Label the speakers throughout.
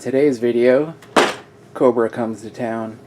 Speaker 1: today's video, Cobra comes to town.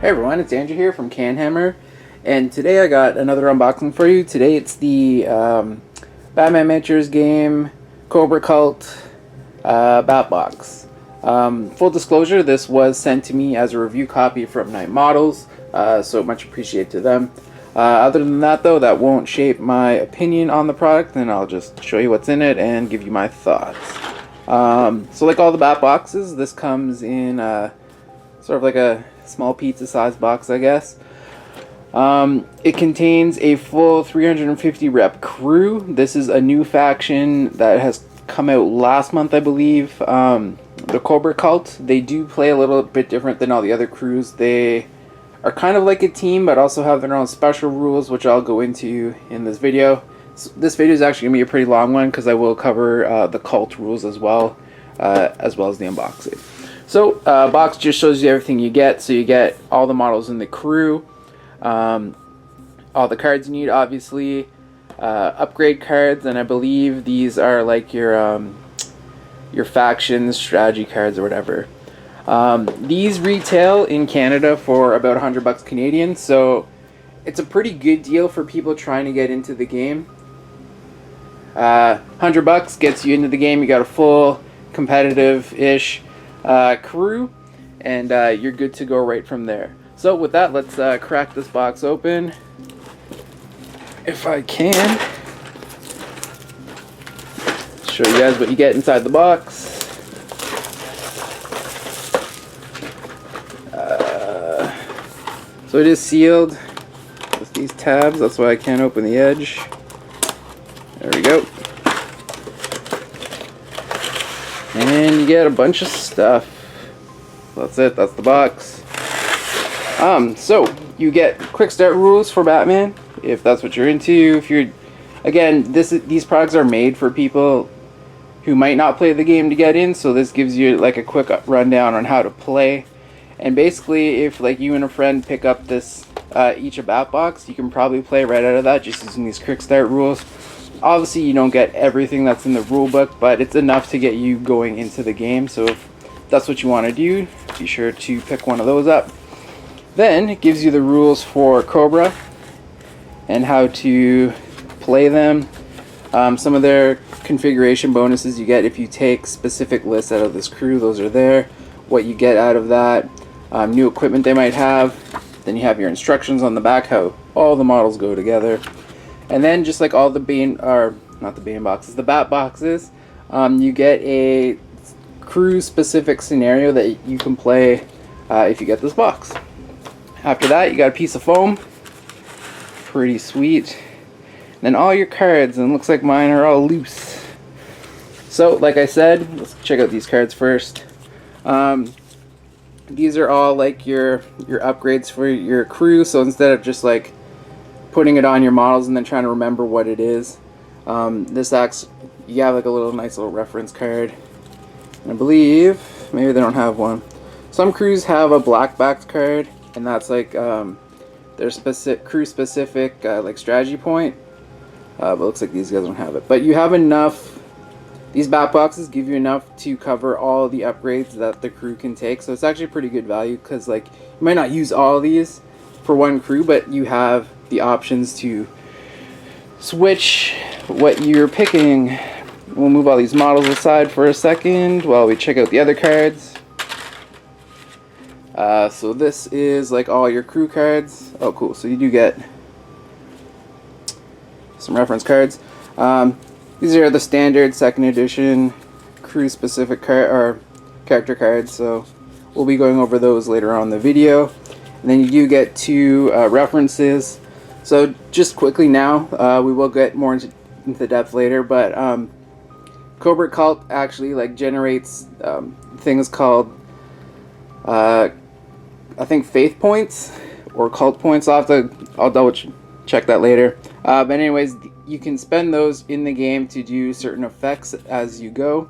Speaker 1: Hey everyone, it's Andrew here from CanHammer, and today I got another unboxing for you. Today it's the Batman Miniatures game, Cobra Cult Batbox. Full disclosure, this was sent to me as a review copy from Night Models, so much appreciated to them. Other than that though, that won't shape my opinion on the product, and I'll just show you what's in it and give you my thoughts. So like all the Batboxes, this comes in sort of like a small pizza sized box, I guess. It contains a full 350 rep crew. This is a new faction that has come out last month, I believe. The Cobra Cult, they do play a little bit different than all the other crews. They are kind of like a team, but also have their own special rules, which I'll go into in this video. So this video is actually going to be a pretty long one because I will cover the cult rules as well as the unboxing. So, box just shows you everything you get. So you get all the models in the crew, all the cards you need, obviously, upgrade cards, and I believe these are like your factions, strategy cards, or whatever. These retail in Canada for about $100 Canadian, so it's a pretty good deal for people trying to get into the game. $100 gets you into the game. You got a full competitive-ish crew, and you're good to go right from there. So with that, let's crack this box open if I can. Show you guys what you get inside the box. So it is sealed with these tabs, that's why I can't open the edge. There we go. And you get a bunch of stuff. That's it, that's the box. So you get Quickstart Rules for Batman, if that's what you're into. If you're, again, these products are made for people who might not play the game to get in, so this gives you like a quick rundown on how to play. And basically, if like you and a friend pick up this each a Batbox, you can probably play right out of that just using these Quickstart Rules. Obviously, you don't get everything that's in the rule book, but it's enough to get you going into the game. So if that's what you want to do, be sure to pick one of those up. Then it gives you the rules for Cobra and how to play them. Some of their configuration bonuses you get if you take specific lists out of this crew, those are there. What you get out of that, new equipment they might have. Then you have your instructions on the back, how all the models go together. And then just like all the the Bat boxes, you get a crew specific scenario that you can play if you get this box. After that, you got a piece of foam, pretty sweet. And then all your cards, and it looks like mine are all loose. So like I said, let's check out these cards first. These are all like your upgrades for your crew, so instead of just like putting it on your models and then trying to remember what it is, this acts, you have like a nice little reference card. And I believe maybe they don't have one. Some crews have a black backed card, and that's like their crew specific like strategy point, but it looks like these guys don't have it. But you have enough. These back boxes give you enough to cover all the upgrades that the crew can take, so it's actually pretty good value because like you might not use all of these for one crew, but you have the options to switch what you're picking. We'll move all these models aside for a second while we check out the other cards. So this is like all your crew cards. Oh cool, so you do get some reference cards. These are the standard 2nd edition crew specific character cards, so we'll be going over those later on in the video. And then you do get 2 references. So just quickly now, we will get more into depth later, but Cobra Cult actually like generates things called I think faith points or cult points. I'll double check that later. But anyways, you can spend those in the game to do certain effects as you go,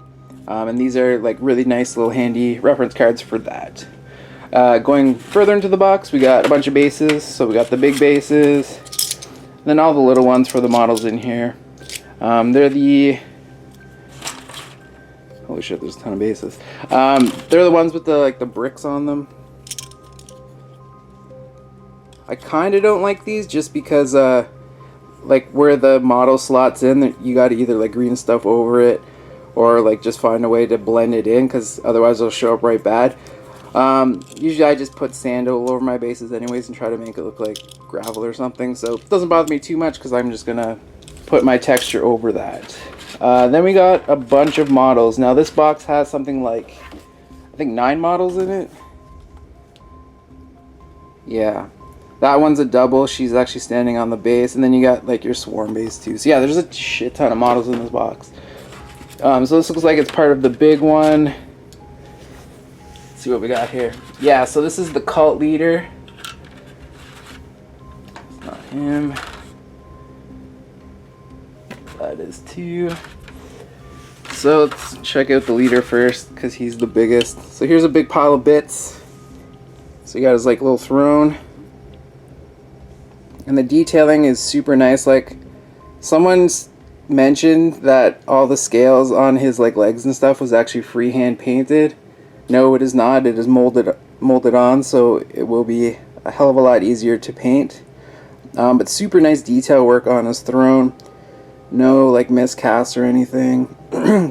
Speaker 1: and these are like really nice little handy reference cards for that. Going further into the box, we got a bunch of bases. So we got the big bases, then all the little ones for the models in here. They're the... Holy shit, there's a ton of bases. They're the ones with the bricks on them. I kind of don't like these just because like where the model slots in, you got to either like green stuff over it or like just find a way to blend it in, because otherwise it'll show up right bad. Usually I just put sand all over my bases anyways and try to make it look like gravel or something, so it doesn't bother me too much because I'm just gonna put my texture over that. Then we got a bunch of models. Now this box has something like, I think 9 models in it. Yeah, that one's a double. She's actually standing on the base, and then you got like your swarm base too. So yeah, there's a shit ton of models in this box. So this looks like it's part of the big one. See what we got here. Yeah, so this is the cult leader. It's not him. That is 2. So let's check out the leader first, because he's the biggest. So here's a big pile of bits. So you got his like little throne. And the detailing is super nice. Like, someone's mentioned that all the scales on his like legs and stuff was actually freehand painted. No, it is not. It is molded on, so it will be a hell of a lot easier to paint. But super nice detail work on his throne. No like miscasts or anything.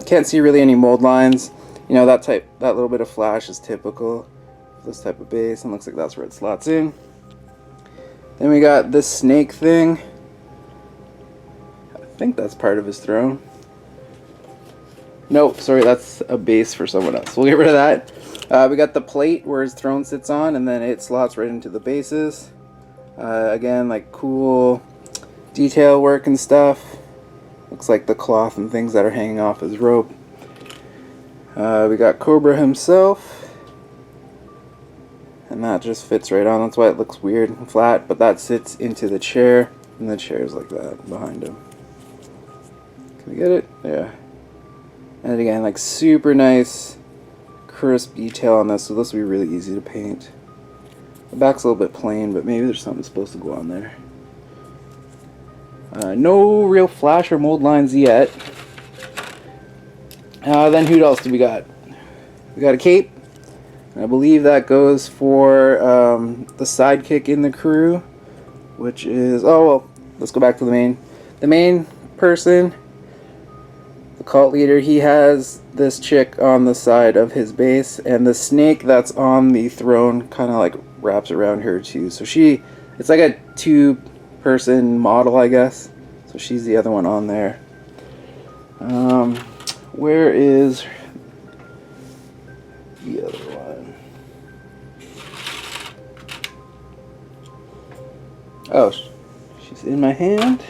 Speaker 1: Can't see really any mold lines. You know, that little bit of flash is typical of this type of base, and looks like that's where it slots in. Then we got this snake thing. I think that's part of his throne. Nope, sorry, that's a base for someone else. We'll get rid of that. We got the plate where his throne sits on, and then it slots right into the bases. Again, like cool detail work and stuff. Looks like the cloth and things that are hanging off his robe. We got Cobra himself. And that just fits right on. That's why it looks weird and flat, but that sits into the chair, and the chair is like that behind him. Can we get it? Yeah. And again, like super nice, crisp detail on this, so this will be really easy to paint. The back's a little bit plain, but maybe there's something supposed to go on there. No real flash or mold lines yet. Then who else do we got? We got a cape. I believe that goes for the sidekick in the crew, which is, oh well, let's go back to the main. The main person, the cult leader, he has this chick on the side of his base, and the snake that's on the throne kind of like wraps around her too. So it's like a 2-person model, I guess. So she's the other one on there. Where is the other one? Oh, she's in my hand.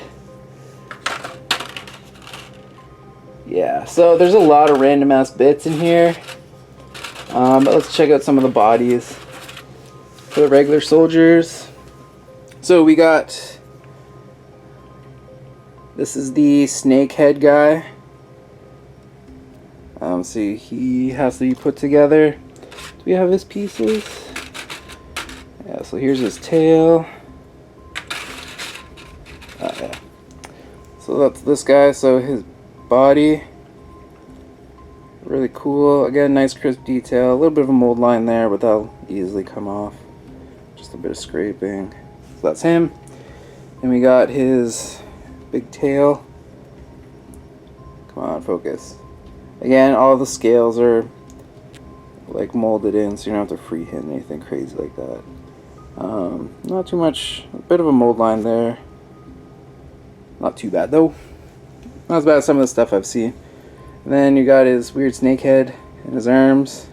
Speaker 1: Yeah, so there's a lot of random ass bits in here. But let's check out some of the bodies for the regular soldiers. So we got, this is the snake head guy. See, he has to be put together. Do we have his pieces? Yeah, so here's his tail. Yeah. So that's this guy, so his body, really cool. Again, nice crisp detail. A little bit of a mold line there, but that'll easily come off. Just a bit of scraping. So that's him. And we got his big tail. Come on, focus. Again, all the scales are like molded in, so you don't have to freehand anything crazy like that. Not too much, a bit of a mold line there. Not too bad though. Not as bad as some of the stuff I've seen. And then you got his weird snake head and his arms.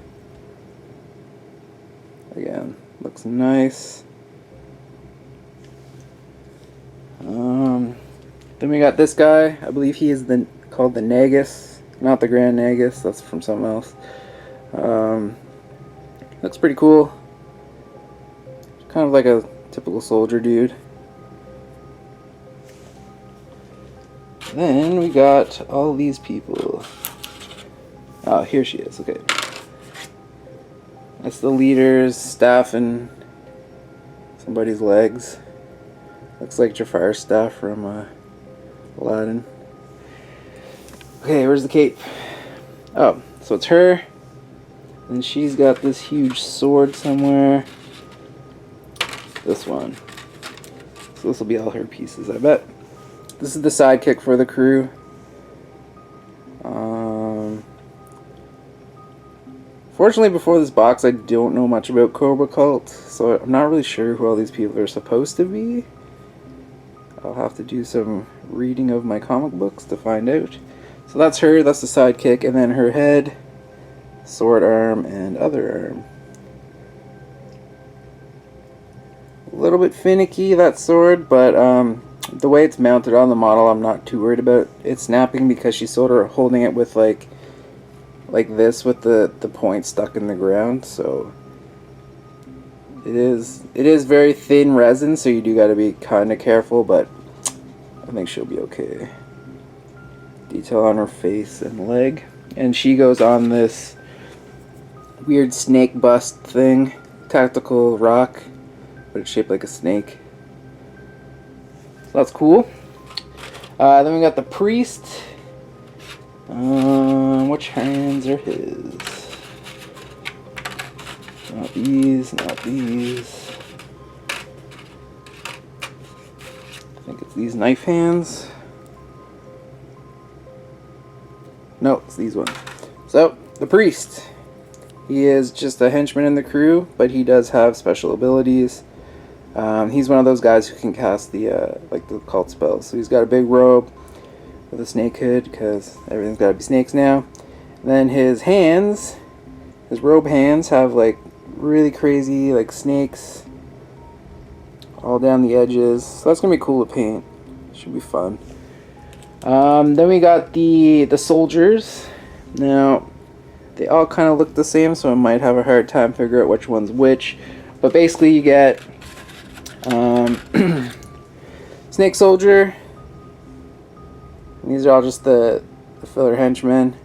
Speaker 1: Again, looks nice. Then we got this guy. I believe he is called the Nagus, not the Grand Nagus. That's from something else. Looks pretty cool. Kind of like a typical soldier dude. Then we got all these people. Oh, here she is. Okay. That's the leader's staff and somebody's legs. Looks like Jafar's staff from Aladdin. Okay, where's the cape? Oh, so it's her. And she's got this huge sword somewhere. This one. So this will be all her pieces, I bet. This is the sidekick for the crew. Fortunately, before this box, I don't know much about Cobra Cult, so I'm not really sure who all these people are supposed to be. I'll have to do some reading of my comic books to find out. So that's her, that's the sidekick, and then her head, sword arm, and other arm. A little bit finicky, that sword, but the way it's mounted on the model, I'm not too worried about it snapping, because she's sort of holding it with like this, with the point stuck in the ground. So it is very thin resin, so you do got to be kind of careful, but I think she'll be okay. Detail on her face and leg, and she goes on this weird snake bust thing, tactical rock, but it's shaped like a snake. So that's cool. Then we got the priest. Which hands are his? Not these, not these. I think it's these knife hands. No, it's these ones. So, the priest. He is just a henchman in the crew, but he does have special abilities. He's one of those guys who can cast the like the cult spells. So he's got a big robe with a snake hood, because everything's got to be snakes now. And then his hands, his robe hands, have like really crazy like snakes all down the edges. So that's gonna be cool to paint. Should be fun. Then we got the soldiers. Now they all kind of look the same, so I might have a hard time figuring out which one's which. But basically, you get Snake Soldier. And these are all just the filler henchmen.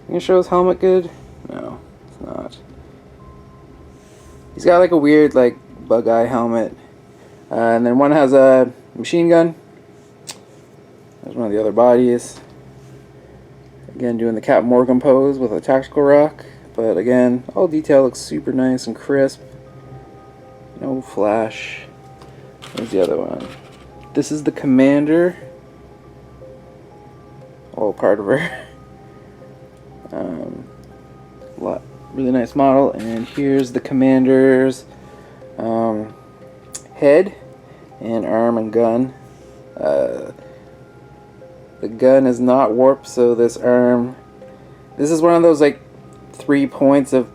Speaker 1: Can you show his helmet good? No, it's not. He's got like a weird like bug eye helmet. And then one has a machine gun. There's one of the other bodies. Again, doing the Captain Morgan pose with a tactical rock. But again, all detail looks super nice and crisp. No flash. There's the other one. This is the Commander. All part of her. Really nice model. And here's the Commander's head and arm and gun. The gun is not warped, so this arm, this is one of those like 3 points of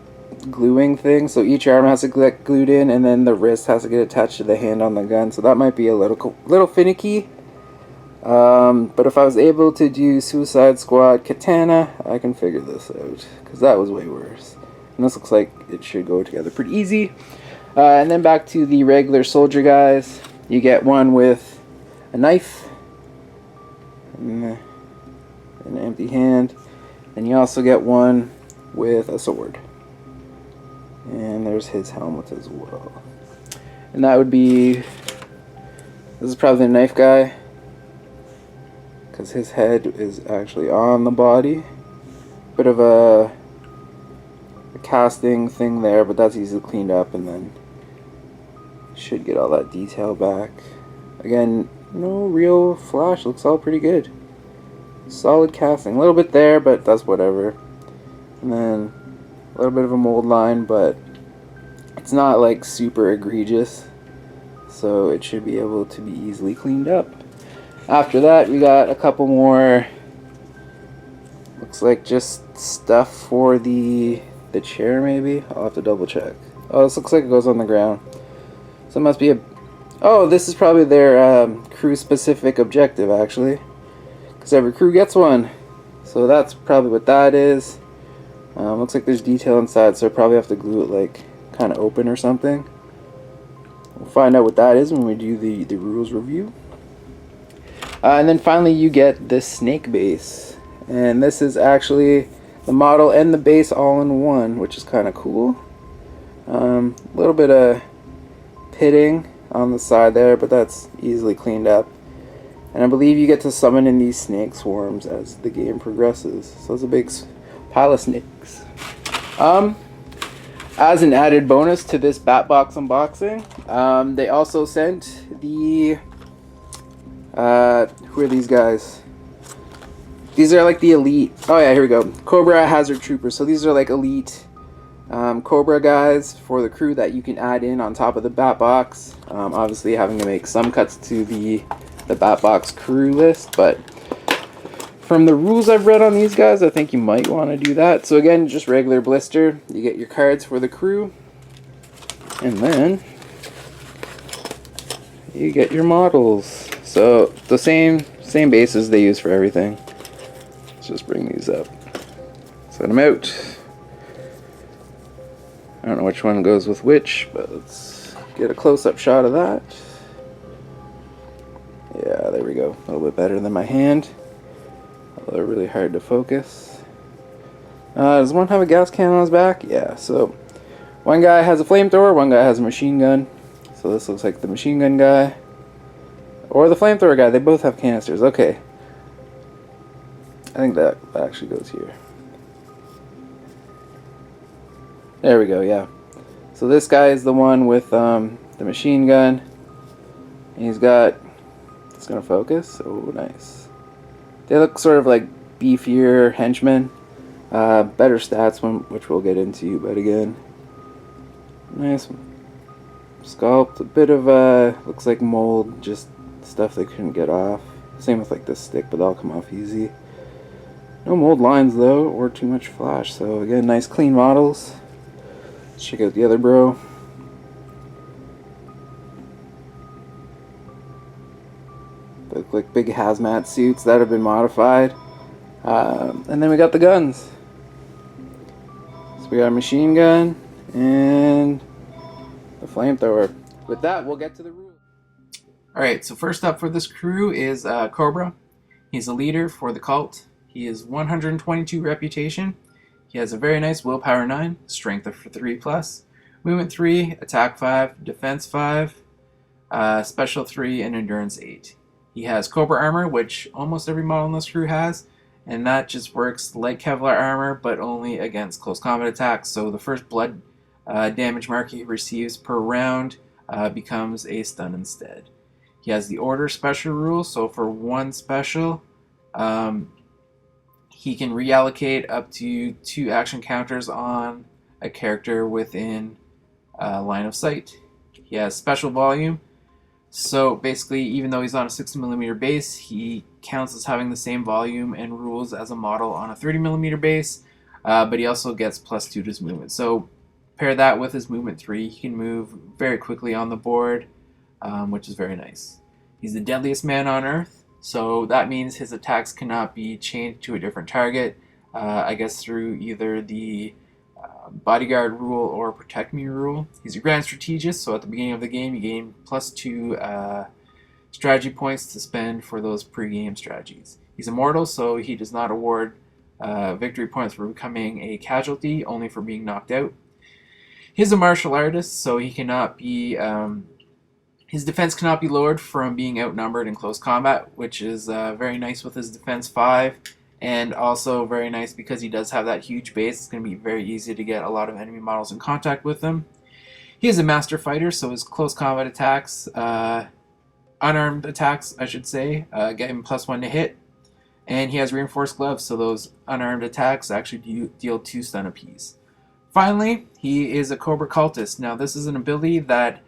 Speaker 1: gluing things, so each arm has to get glued in, and then the wrist has to get attached to the hand on the gun, so that might be a little finicky. But if I was able to do Suicide Squad Katana, I can figure this out, because that was way worse. And this looks like it should go together pretty easy. And then back to the regular soldier guys. You get one with a knife and an empty hand, and you also get one with a sword. And there's his helmet as well. And that would be, this is probably the knife guy, because his head is actually on the body. Bit of a casting thing there, but that's easily cleaned up, and then should get all that detail back. Again, no real flash, looks all pretty good. Solid casting, a little bit there, but that's whatever. And then a little bit of a mold line, but it's not like super egregious, so it should be able to be easily cleaned up. After that, we got a couple more, looks looks like just stuff for the chair, maybe. I'll have to double check. Oh, this looks like it goes on the ground. So it must be a... Oh, this is probably their crew-specific objective, actually. Because every crew gets one. So that's probably what that is. Looks like there's detail inside, so I probably have to glue it like kind of open or something. We'll find out what that is when we do the rules review. And then finally you get this snake base. And this is actually the model and the base all in one, which is kind of cool. A little bit of pitting on the side there, but that's easily cleaned up. And I believe you get to summon in these snake swarms as the game progresses. So it's a big pile of snakes. As an added bonus to this Batbox unboxing, they also sent the... who are these guys? These are like the elite... Oh yeah, here we go. Cobra Hazard Trooper. So these are like elite Cobra guys for the crew that you can add in on top of the Batbox. Obviously having to make some cuts to the Batbox crew list, but from the rules I've read on these guys, I think you might want to do that. So again, just regular blister. You get your cards for the crew, and then you get your models. So the same bases they use for everything. Let's just bring these up. Set them out. I don't know which one goes with which, but let's get a close-up shot of that. Yeah, there we go. A little bit better than my hand. Although they're really hard to focus. Does one have a gas can on his back? Yeah, so one guy has a flamethrower, one guy has a machine gun. So this looks like the machine gun guy. Or the flamethrower guy. They both have canisters. Okay. I think that actually goes here. There we go, yeah. So this guy is the one with the machine gun. And he's got... It's gonna focus. Oh, nice. They look sort of like beefier henchmen. Better stats, which we'll get into, but again, nice sculpt. A bit of looks like mold, just stuff they couldn't get off. Same with like this stick, but that'll come off easy. No mold lines though, or too much flash. So again, nice clean models. Let's check out the other bro. They look like big hazmat suits that have been modified. And then we got the guns. So we got a machine gun and the flamethrower. With that, we'll get to the rules. Alright, so first up for this crew is Kobra. He's a leader for the cult. He is 122 reputation. He has a very nice willpower 9, strength of 3+, movement 3, attack 5, defense 5, special 3, and endurance 8. He has Cobra Armor, which almost every model in this crew has, and that just works like Kevlar armor, but only against close combat attacks. So the first blood damage mark he receives per round becomes a stun instead. He has the Order special rule, so for one special, he can reallocate up to 2 action counters on a character within line of sight. He has special volume. So basically, even though he's on a 60mm base, he counts as having the same volume and rules as a model on a 30mm base, but he also gets +2 to his movement. So pair that with his movement 3, he can move very quickly on the board, which is very nice. He's the deadliest man on Earth, so that means his attacks cannot be changed to a different target, I guess through either the bodyguard rule or protect me rule. He's a grand strategist, so at the beginning of the game you gain +2 strategy points to spend for those pre-game strategies. He's immortal, so he does not award victory points for becoming a casualty, only for being knocked out. He's a martial artist, so he cannot be his defense cannot be lowered from being outnumbered in close combat, which is very nice with his defense 5. And also very nice because he does have that huge base. It's going to be very easy to get a lot of enemy models in contact with him. He is a master fighter, so his close combat attacks, unarmed attacks, I should say, get him +1 to hit. And he has reinforced gloves, so those unarmed attacks actually deal 2 stun apiece. Finally, he is a Cobra cultist. Now, this is an ability that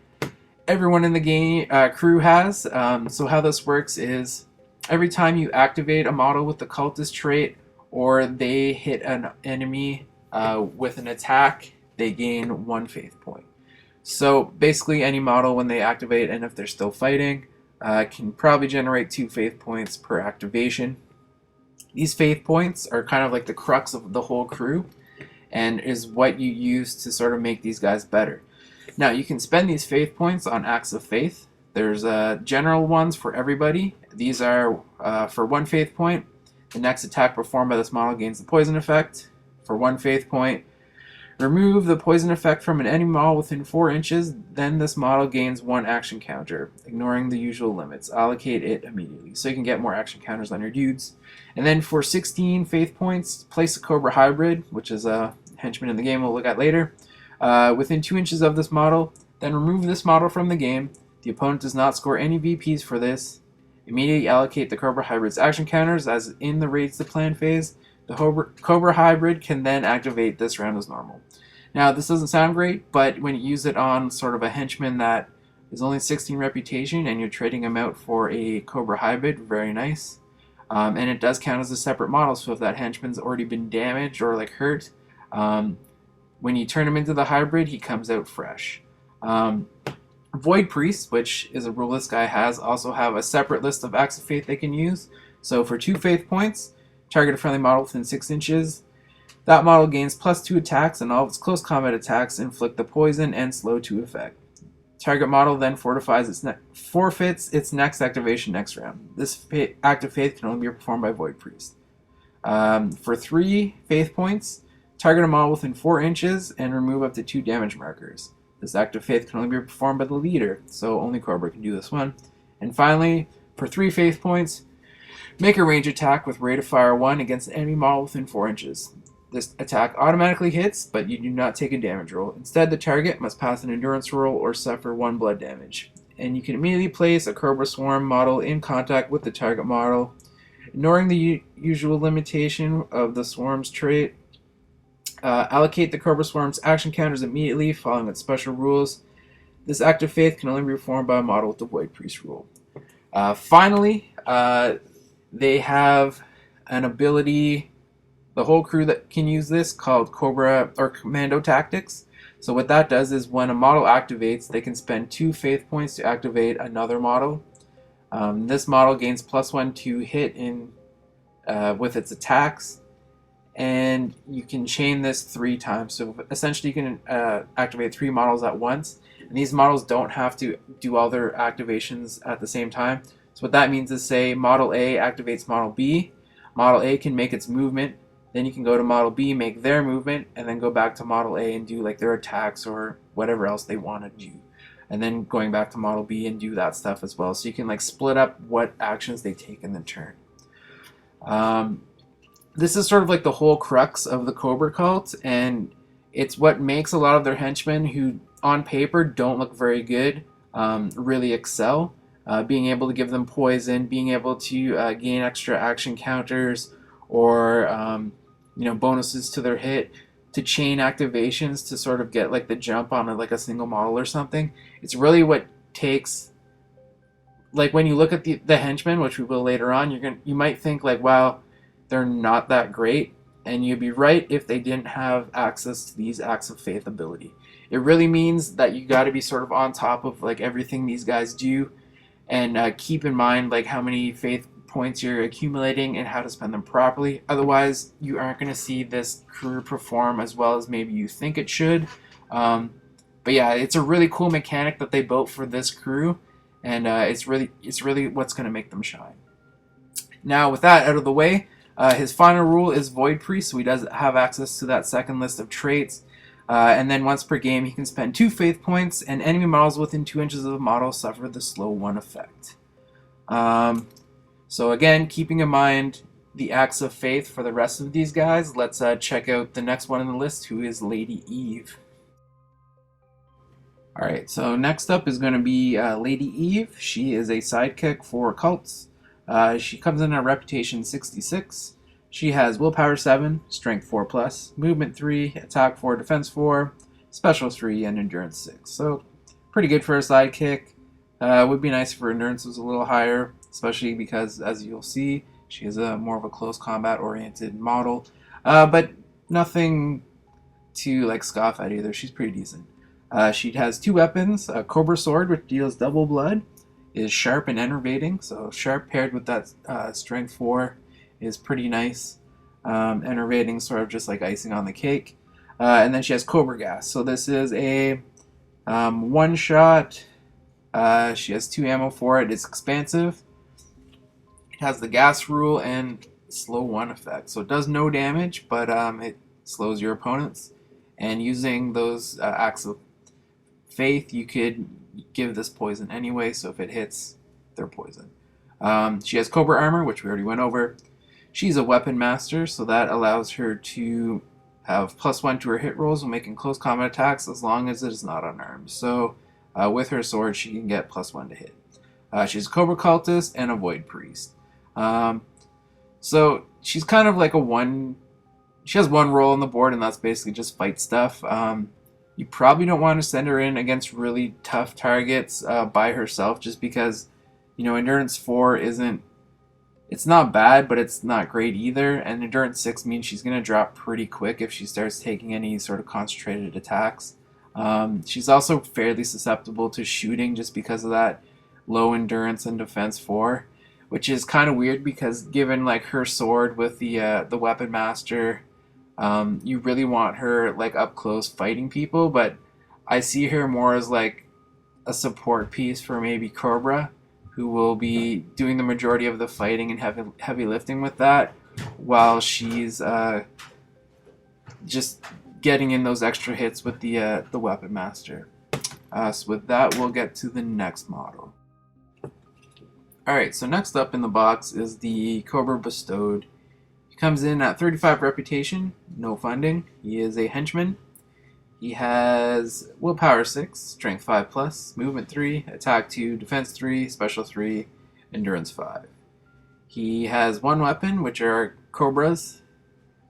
Speaker 1: everyone in the game crew has. So how this works is, every time you activate a model with the cultist trait or they hit an enemy with an attack, they gain 1 faith point. So basically any model when they activate, and if they're still fighting, can probably generate 2 faith points per activation. These faith points are kind of like the crux of the whole crew, and is what you use to sort of make these guys better. Now you can spend these faith points on acts of faith. There's general ones for everybody. These are for 1 faith point, the next attack performed by this model gains the poison effect. For 1 faith point, remove the poison effect from an enemy model within 4 inches, then this model gains 1 action counter, ignoring the usual limits. Allocate it immediately, so you can get more action counters on your dudes. And then for 16 faith points, place a Cobra Hybrid, which is a henchman in the game we'll look at later, within 2 inches of this model, then remove this model from the game. The opponent does not score any VPs for this. Immediately allocate the Cobra Hybrid's action counters as in the Raids to Plan phase. The Cobra Hybrid can then activate this round as normal. Now, this doesn't sound great, but when you use it on sort of a henchman that is only 16 reputation and you're trading him out for a Cobra Hybrid, very nice. And it does count as a separate model, so if that henchman's already been damaged or like hurt, when you turn him into the hybrid, he comes out fresh. Void Priests, which is a rule this guy has, also have a separate list of acts of faith they can use. So for 2 faith points, target a friendly model within 6 inches. That model gains +2 attacks, and all of its close combat attacks inflict the poison and slow to effect. Target model then forfeits its next activation next round. This act of faith can only be performed by Void Priest. For 3 faith points, target a model within 4 inches and remove up to 2 damage markers. This act of faith can only be performed by the leader, so only Cobra can do this one. And finally, for 3 faith points, make a range attack with rate of fire 1 against an enemy model within 4 inches. This attack automatically hits, but you do not take a damage roll. Instead, the target must pass an endurance roll or suffer 1 blood damage. And you can immediately place a Cobra Swarm model in contact with the target model. Ignoring the usual limitation of the Swarm's trait, allocate the Cobra Swarm's action counters immediately following its special rules. This act of faith can only be performed by a model with the Void Priest rule. Finally, they have an ability, the whole crew that can use this, called Cobra or Commando Tactics. So what that does is when a model activates, they can spend 2 faith points to activate another model. This model gains +1 to hit with its attacks, and you can chain this 3 times. So essentially you can activate 3 models at once, and these models don't have to do all their activations at the same time. So what that means is, say Model A activates Model B, Model A can make its movement, then you can go to Model B, make their movement, and then go back to Model A and do like their attacks or whatever else they want to do. And then going back to Model B and do that stuff as well. So you can like split up what actions they take in the turn. This is sort of like the whole crux of the Cobra cult, and it's what makes a lot of their henchmen who on paper don't look very good really excel. Being able to give them poison, being able to gain extra action counters, or bonuses to their hit, to chain activations to sort of get like the jump on like a single model or something. It's really what takes, like when you look at the henchmen, which we will later on, you might think like, wow, they're not that great, and you'd be right if they didn't have access to these acts of faith ability. It really means that you got to be sort of on top of like everything these guys do, and keep in mind like how many faith points you're accumulating and how to spend them properly. Otherwise, you aren't going to see this crew perform as well as maybe you think it should. But yeah, it's a really cool mechanic that they built for this crew, and it's really what's going to make them shine. Now, with that out of the way, his final rule is Void Priest, so he does have access to that second list of traits. And then once per game, he can spend 2 faith points, and enemy models within 2 inches of the model suffer the slow 1 effect. So again, keeping in mind the acts of faith for the rest of these guys, let's check out the next one on the list, who is Lady Eve. Alright, so next up is going to be Lady Eve. She is a sidekick for cults. She comes in at Reputation 66. She has Willpower 7, Strength 4+, Movement 3, Attack 4, Defense 4, Special 3, and Endurance 6. So, pretty good for a sidekick. Would be nice if her endurance was a little higher, especially because, as you'll see, She is a more of a close combat oriented model, but nothing to like scoff at either. She's pretty decent. She has 2 weapons: a Cobra sword, which deals double blood, is sharp and enervating. So sharp paired with that strength 4 is pretty nice. Enervating, sort of just like icing on the cake. And then she has Cobra gas. So this is a one shot. She has 2 ammo for it. It's expansive. It has the gas rule and slow 1 effect. So it does no damage, but it slows your opponents. And using those acts of faith, you could give this poison anyway, so if it hits, they're poison. She has Cobra Armor, which we already went over. She's a weapon master, so that allows her to have +1 to her hit rolls when making close combat attacks as long as it is not unarmed. So with her sword, she can get +1 to hit. She's a Cobra Cultist and a Void Priest. So she's kind of like she has 1 role on the board, and that's basically just fight stuff. You probably don't want to send her in against really tough targets by herself, just because, you know, Endurance 4 it's not bad, but it's not great either. And Endurance 6 means she's going to drop pretty quick if she starts taking any sort of concentrated attacks. She's also fairly susceptible to shooting just because of that low endurance and defense 4, which is kind of weird because given like her sword with the weapon master, you really want her like up close fighting people, but I see her more as like a support piece for maybe Cobra, who will be doing the majority of the fighting and heavy lifting with that, while she's just getting in those extra hits with the weapon master. So with that, we'll get to the next model. Alright, so next up in the box is the Cobra Bestowed. He comes in at 35 reputation, no funding. He is a henchman. He has willpower 6, strength 5+, movement 3, attack 2, defense 3, special 3, endurance 5. He has 1 weapon, which are Cobras.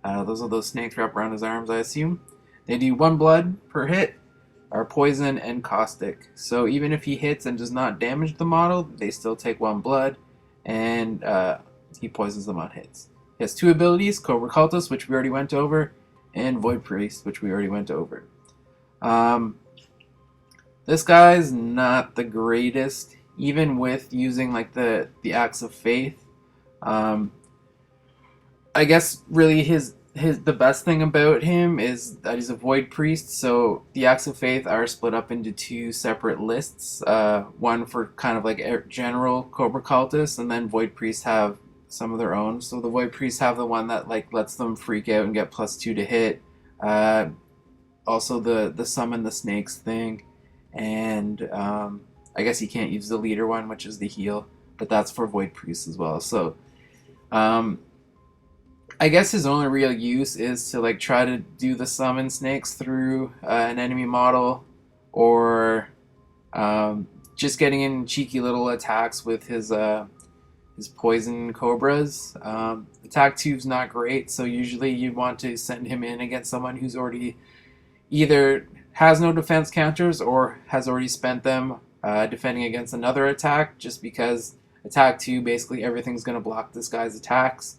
Speaker 1: Those are those snakes wrapped around his arms, I assume. They do 1 blood per hit, are poison and caustic. So even if he hits and does not damage the model, they still take 1 blood, and he poisons them on hits. He has 2 abilities, Cobra Cultist, which we already went over, and Void Priest, which we already went over. This guy's not the greatest, even with using like the acts of faith. I guess really the best thing about him is that he's a Void Priest, so the acts of faith are split up into 2 separate lists. One for kind of like general Cobra Cultists, and then Void Priests have some of their own. So the Void Priests have the one that like lets them freak out and get +2 to hit. Also the summon the snakes thing, and I guess you can't use the leader one, which is the heal, but that's for Void Priests as well. So I guess his only real use is to like try to do the summon snakes through an enemy model, or just getting in cheeky little attacks with his poison cobras. Attack 2's not great, so usually you want to send him in against someone who's already either has no defense counters or has already spent them defending against another attack, just because attack 2, basically everything's going to block this guy's attacks.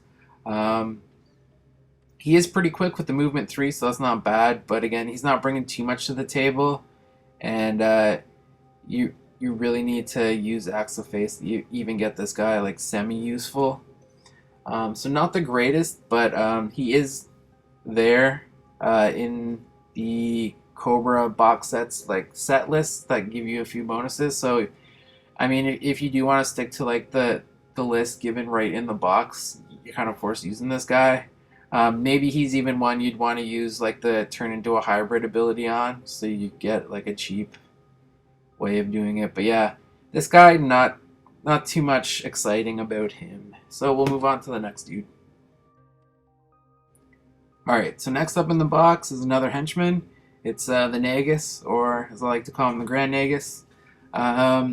Speaker 1: He is pretty quick with the movement 3, so that's not bad, but again, he's not bringing too much to the table, and you really need to use acts of faith to even get this guy like semi-useful. So not the greatest, but he is there in the Cobra box sets, like set lists that give you a few bonuses. So I mean, if you do want to stick to like the list given right in the box, you're kind of forced using this guy. Maybe he's even one you'd want to use like the turn into a hybrid ability on, so you get like a cheap way of doing it. But yeah, this guy, not too much exciting about him. So we'll move on to the next dude. Alright, so next up in the box is another henchman. It's the Nagus, or as I like to call him, the Grand Nagus.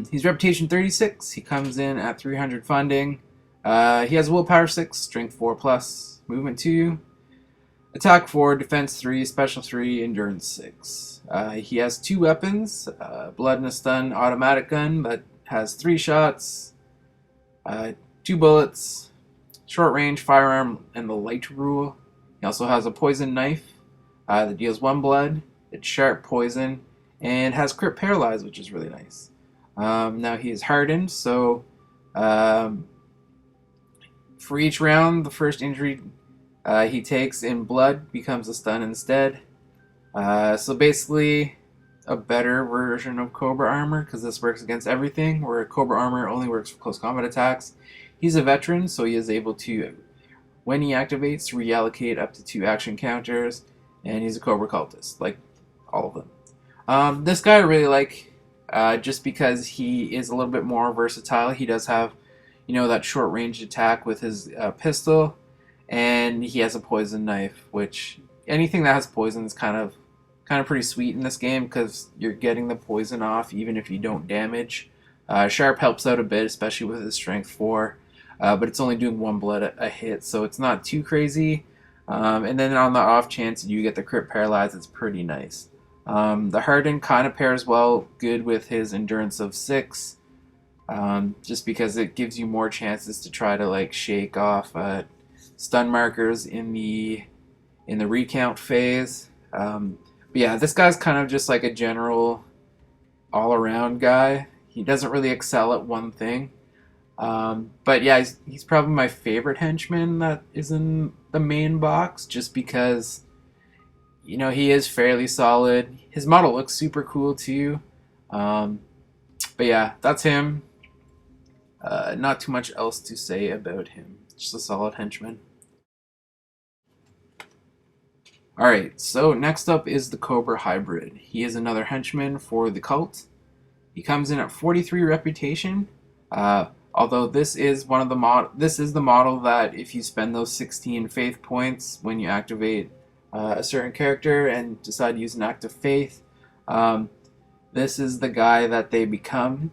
Speaker 1: He's reputation 36. He comes in at 300 funding. He has willpower 6, strength 4+, movement 2, attack 4, defense 3, special 3, endurance 6. He has 2 weapons, blood and a stun automatic gun that has 3 shots, 2 bullets, short range, firearm, and the light rule. He also has a poison knife that deals 1 blood. It's sharp poison and has crit paralyze, which is really nice. Now he is hardened, so for each round, the first injury he takes in blood becomes a stun instead. So basically, a better version of Cobra Armor, because this works against everything, where Cobra Armor only works for close combat attacks. He's a veteran, so he is able to, when he activates, reallocate up to 2 action counters, and he's a Cobra cultist, like all of them. This guy I really like, just because he is a little bit more versatile. He does have, that short range attack with his pistol, and he has a poison knife, which anything that has poison is kind of pretty sweet in this game, because you're getting the poison off even if you don't damage. Sharp helps out a bit, especially with his strength 4, but it's only doing 1 blood a hit, so it's not too crazy. And then on the off chance you get the crit paralyze, it's pretty nice. The harden kind of pairs good with his endurance of 6, just because it gives you more chances to try to shake off stun markers in the recount phase. But yeah, this guy's kind of just like a general all-around guy. He doesn't really excel at one thing. But yeah, he's probably my favorite henchman that is in the main box, just because, he is fairly solid. His model looks super cool too. But yeah, that's him. Not too much else to say about him. Just a solid henchman. Alright, so next up is the Cobra Hybrid. He is another henchman for the cult. He comes in at 43 reputation. Although this is the model that if you spend those 16 faith points when you activate a certain character and decide to use an act of faith, this is the guy that they become.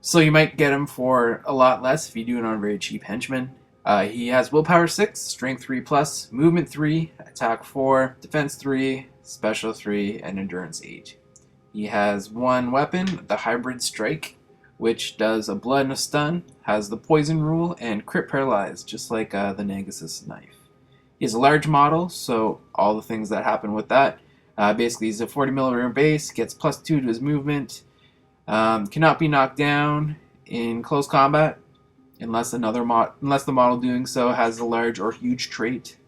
Speaker 1: So you might get him for a lot less if you do it on a very cheap henchman. He has willpower 6, strength 3+, movement 3, attack 4, defense 3, special 3, and endurance 8. He has 1 weapon, the hybrid strike, which does a blood and a stun, has the poison rule, and crit paralyze, just like the Nagus' knife. He's a large model, so all the things that happen with that. Basically, he's a 40mm base, gets +2 to his movement, cannot be knocked down in close combat, unless the model doing so has a large or huge trait.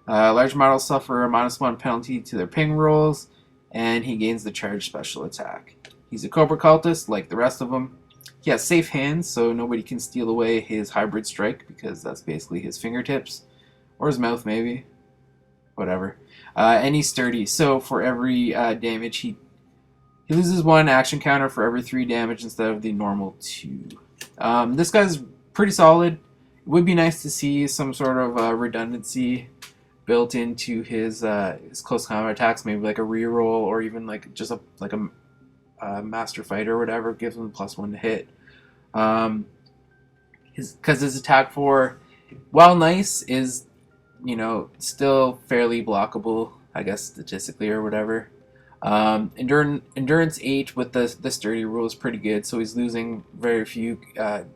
Speaker 1: Large models suffer a -1 penalty to their ping rolls, and he gains the charge special attack. He's a Cobra cultist, like the rest of them. He has safe hands, so nobody can steal away his hybrid strike, because that's basically his fingertips. Or his mouth, maybe. Whatever. And he's sturdy, so for every damage, he loses 1 action counter for every 3 damage instead of the normal 2. This guy's pretty solid. It would be nice to see some sort of redundancy built into his close combat attacks, maybe like a reroll, or even just a master fighter or whatever, gives him +1 to hit. Because his attack 4, while nice, is still fairly blockable, I guess, statistically or whatever. Endurance 8 with the sturdy rule is pretty good, so he's losing very few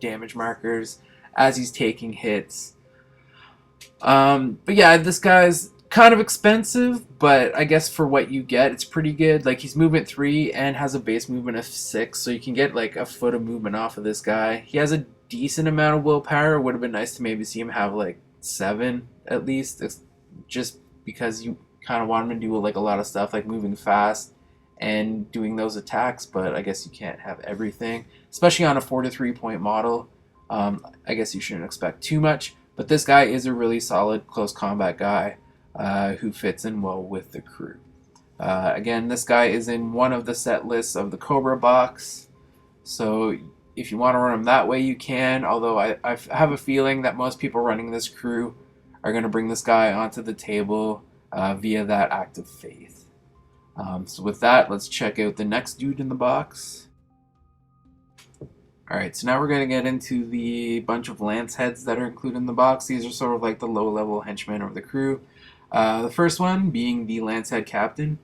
Speaker 1: damage markers as he's taking hits. But yeah, this guy's kind of expensive, but I guess for what you get, it's pretty good. He's movement 3 and has a base movement of 6, so you can get a foot of movement off of this guy. He has a decent amount of willpower. It would have been nice to maybe see him have 7 at least, just because you kind of want him to do a lot of stuff, like moving fast and doing those attacks, but I guess you can't have everything, especially on a 4 to 3 point model. I guess you shouldn't expect too much, but this guy is a really solid close combat guy who fits in well with the crew. Again, this guy is in one of the set lists of the Cobra box, so if you want to run him that way, you can, although I have a feeling that most people running this crew are going to bring this guy onto the table via that act of faith. So with that, let's check out the next dude in the box. Alright, so now we're going to get into the bunch of lance heads that are included in the box. These are sort of the low-level henchmen of the crew. The first one being the Lancehead Captain.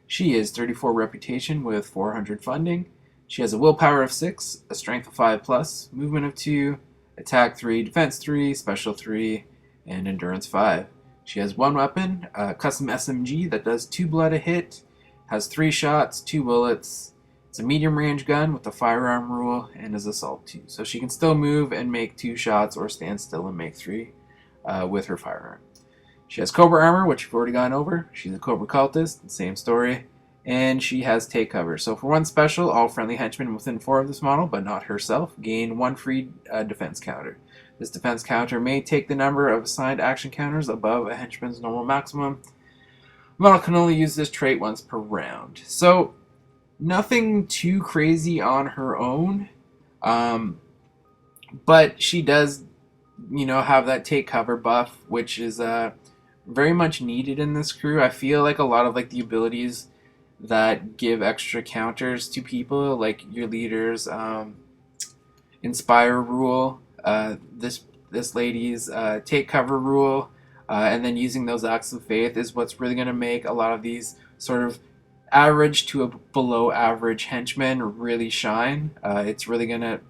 Speaker 1: She is 34 reputation with 400 funding. She has a willpower of 6, a strength of 5+, movement of 2, Attack 3, Defense 3, Special 3, and Endurance 5. She has one weapon, a custom SMG that does 2 blood a hit, has 3 shots, 2 bullets. It's a medium range gun with the firearm rule, and is assault 2. So she can still move and make 2 shots or stand still and make 3 with her firearm. She has Cobra Armor, which we've already gone over. She's a Cobra Cultist, same story. And she has Take Cover. So for one special, all friendly henchmen within 4 of this model, but not herself, gain 1 free defense counter. This defense counter may take the number of assigned action counters above a henchman's normal maximum. The model can only use this trait once per round. So, nothing too crazy on her own. But she does, have that Take Cover buff, which is very much needed in this crew. I feel like a lot of the abilities that give extra counters to people, like your leaders, Inspire rule, this lady's Take Cover rule, and then using those acts of faith is what's really going to make a lot of these sort of average to a below average henchmen really shine. It's really going to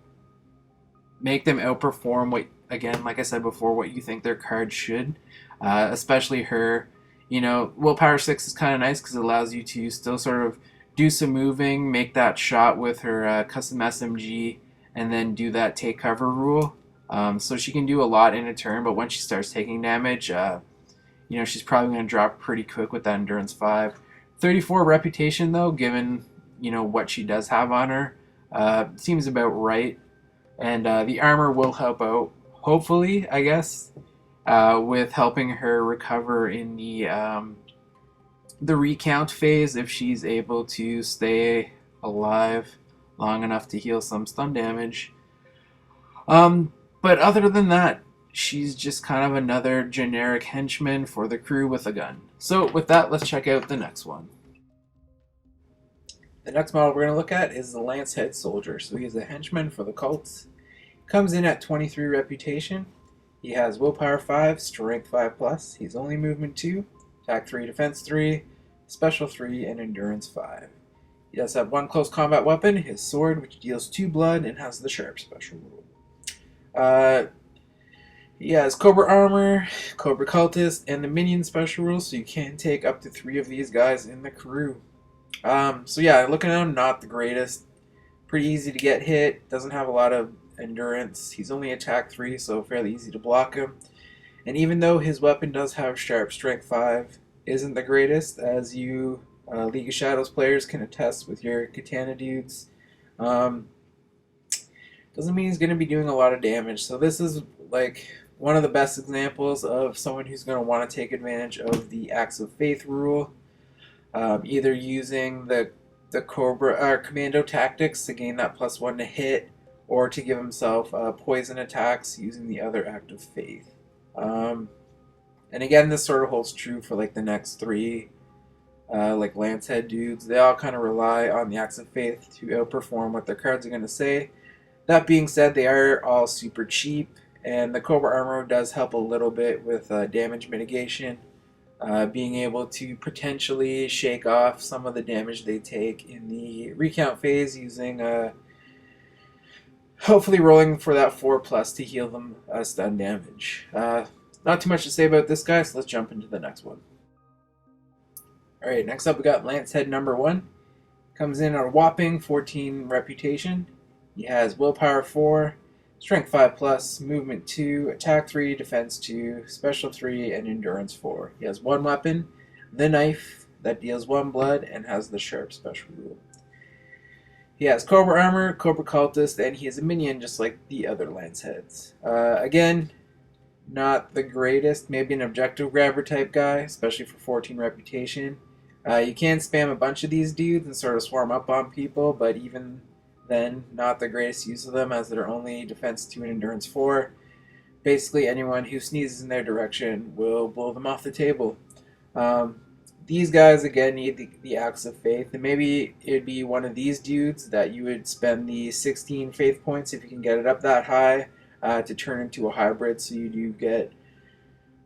Speaker 1: make them outperform what, again, like I said before, what you think their card should. Especially her, Willpower 6 is kind of nice because it allows you to still sort of do some moving, make that shot with her custom SMG, and then do that Take Cover rule. So she can do a lot in a turn, but once she starts taking damage, she's probably going to drop pretty quick with that Endurance 5. 34 reputation, though, given, what she does have on her, seems about right. And the armor will help out, hopefully, I guess, with helping her recover in the recount phase if she's able to stay alive long enough to heal some stun damage. But other than that, she's just kind of another generic henchman for the crew with a gun. So with that, let's check out the next one. The next model we're going to look at is the Lancehead Soldier. So he's a henchman for the cults. Comes in at 23 reputation. He has Willpower 5, Strength 5+. He's only Movement 2, Attack 3, Defense 3, Special 3, and Endurance 5. He does have one close combat weapon, his sword, which deals 2 blood and has the Sharp special rule. He has Cobra Armor, Cobra Cultist, and the Minion special rule, so you can take up to 3 of these guys in the crew. So yeah, looking at him, not the greatest. Pretty easy to get hit, doesn't have a lot of endurance. He's only attack 3, so fairly easy to block him. And even though his weapon does have Sharp Strength 5, isn't the greatest, as you League of Shadows players can attest with your Katana dudes. Doesn't mean he's going to be doing a lot of damage. So this is one of the best examples of someone who's going to want to take advantage of the Acts of Faith rule, either using the Cobra Commando tactics to gain that +1 to hit, or to give himself poison attacks using the other Act of Faith. And again, this sort of holds true for the next 3 Lancehead dudes. They all kind of rely on the Acts of Faith to outperform what their cards are going to say. That being said, they are all super cheap, and the Cobra Armor does help a little bit with damage mitigation, being able to potentially shake off some of the damage they take in the recount phase using hopefully rolling for that 4+ to heal them stun damage. Not too much to say about this guy, so let's jump into the next one. Alright, next up we got Lancehead number 1. Comes in at a whopping 14 reputation. He has Willpower 4, Strength 5+, Movement 2, Attack 3, Defense 2, Special 3, and Endurance 4. He has one weapon, the knife, that deals 1 blood and has the Sharp special rule. He has Cobra Armor, Cobra Cultist, and he is a minion just like the other Lanceheads. Again, not the greatest, maybe an objective grabber type guy, especially for 14 reputation. You can spam a bunch of these dudes and sort of swarm up on people, but even then, not the greatest use of them, as they're only Defense 2 and Endurance 4. Basically, anyone who sneezes in their direction will blow them off the table. These guys, again, need the Acts of Faith, and maybe it'd be one of these dudes that you would spend the 16 Faith points, if you can get it up that high, to turn into a hybrid, so you do get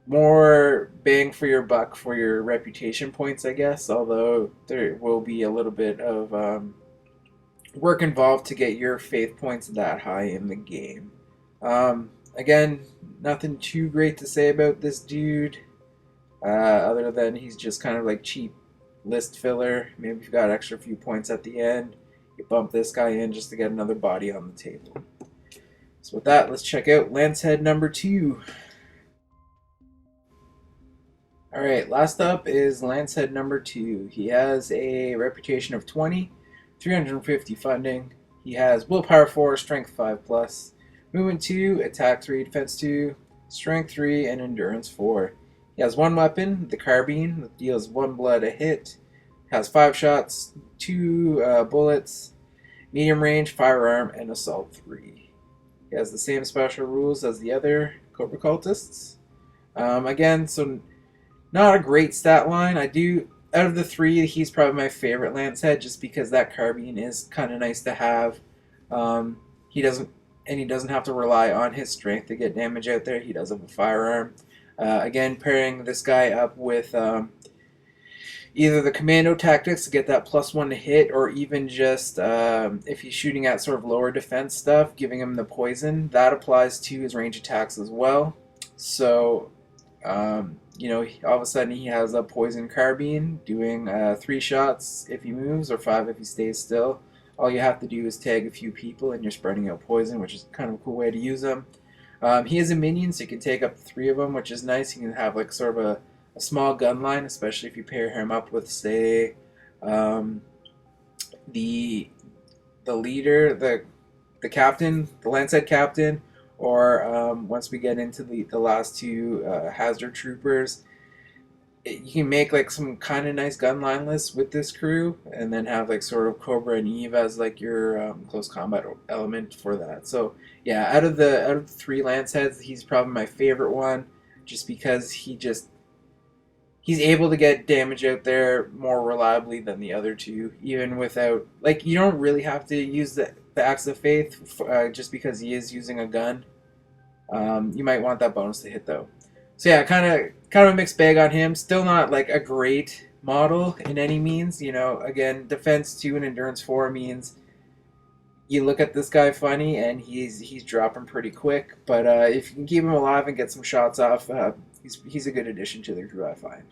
Speaker 1: more bang for your buck for your reputation points, I guess, although there will be a little bit of work involved to get your Faith points that high in the game. Again, nothing too great to say about this dude, other than he's just kind of like cheap list filler. Maybe if you got extra few points at the end, you bump this guy in just to get another body on the table. So with that, let's check out Lancehead number 2. Alright, last up is Lancehead number 2. He has a reputation of 20, 350 funding. He has Willpower 4, Strength 5 plus, Movement 2, Attack 3, Defense 2, Strength 3, and Endurance 4. He has one weapon, the carbine, that deals 1 blood a hit. Has 5 shots, 2 bullets, medium range, firearm, and assault 3. He has the same special rules as the other Cobra cultists. Again, so not a great stat line. Out of the 3, he's probably my favorite Lancehead, just because that carbine is kind of nice to have. He doesn't have to rely on his strength to get damage out there. He does have a firearm. Again, pairing this guy up with either the Commando tactics to get that +1 to hit, or even just if he's shooting at sort of lower defense stuff, giving him the poison. That applies to his range attacks as well. So, all of a sudden he has a poison carbine doing 3 shots if he moves, or 5 if he stays still. All you have to do is tag a few people and you're spreading out poison, which is kind of a cool way to use him. He is a minion, so you can take up to 3 of them, which is nice. You can have like sort of a small gun line, especially if you pair him up with, say, the leader, the captain, the Lancehead Captain, or once we get into the last 2 Hazard Troopers. You can make like some kind of nice gun line lists with this crew, and then have like sort of Cobra and Eve as like your close combat element for that. So yeah, out of the 3 Lanceheads, he's probably my favorite one, just because he's able to get damage out there more reliably than the other 2, even without, like, you don't really have to use the Axe of Faith just because he is using a gun. You might want that bonus to hit though. So yeah, kind of a mixed bag on him. Still not like a great model in any means. Again, defense 2 and endurance 4 means you look at this guy funny and he's dropping pretty quick. But if you can keep him alive and get some shots off, he's a good addition to the crew, I find.